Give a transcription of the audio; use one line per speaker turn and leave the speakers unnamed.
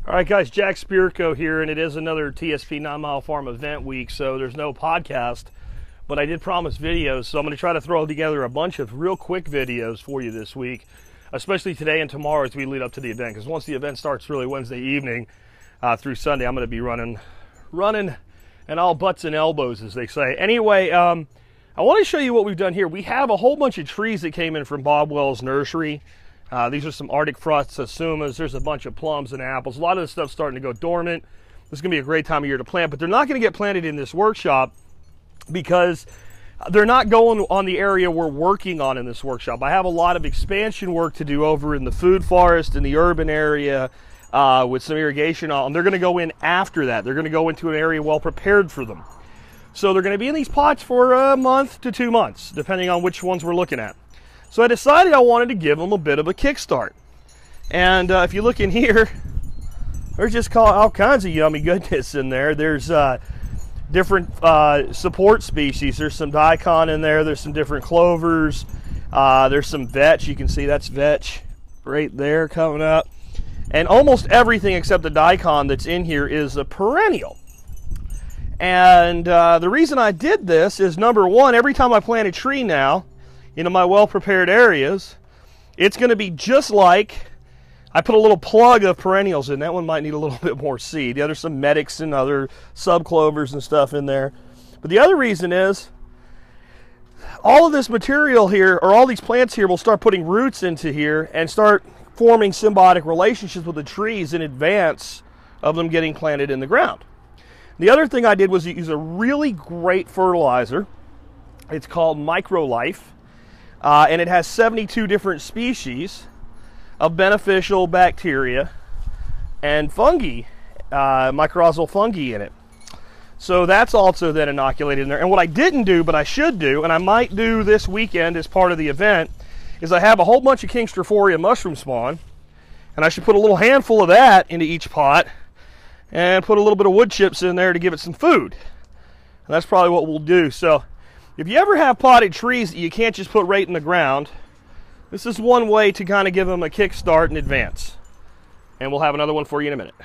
All right, guys, Jack Spirko here, and it is another TSP 9 Mile Farm event week, so there's no podcast, but I did promise videos, so I'm going to try to throw together a bunch of real quick videos for you this week, especially today and tomorrow as we lead up to the event, because once the event starts really Wednesday evening through Sunday, I'm going to be running and all butts and elbows, as they say. Anyway, I want to show you what we've done here. We have a whole bunch of trees that came in from Bob Wells' nursery. These are some Arctic Frost Sasumas. There's a bunch of plums and apples. A lot of this stuff's starting to go dormant. This is going to be a great time of year to plant, but they're not going to get planted in this workshop because they're not going on the area we're working on in this workshop. I have a lot of expansion work to do over in the food forest in the urban area with some irrigation on. They're going to go in after that. They're going to go into an area well prepared for them. So they're going to be in these pots for a month to 2 months, depending on which ones we're looking at. So I decided I wanted to give them a bit of a kickstart. And if you look in here, there's just all kinds of yummy goodness in there. There's different support species. There's some daikon in there. There's some different clovers. There's some vetch. You can see that's vetch right there coming up. And almost everything except the daikon that's in here is a perennial. And the reason I did this is, number one, every time I plant a tree now, into my well-prepared areas, it's going to be just like I put a little plug of perennials in. That one might need a little bit more seed. Yeah, there's some medics and other subclovers and stuff in there. But the other reason is all of this material here, or all these plants here, will start putting roots into here and start forming symbiotic relationships with the trees in advance of them getting planted in the ground. The other thing I did was use a really great fertilizer. It's called MicroLife. And it has 72 different species of beneficial bacteria and fungi, mycorrhizal fungi in it. So that's also then inoculated in there. And what I didn't do, but I should do, and I might do this weekend as part of the event, is I have a whole bunch of King Strophoria mushroom spawn, and I should put a little handful of that into each pot and put a little bit of wood chips in there to give it some food. And that's probably what we'll do. So if you ever have potted trees that you can't just put right in the ground, this is one way to kind of give them a kickstart in advance. And we'll have another one for you in a minute.